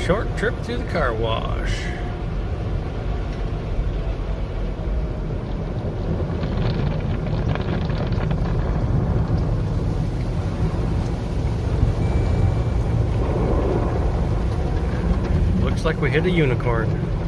Short trip to the car wash. Looks like we hit a unicorn.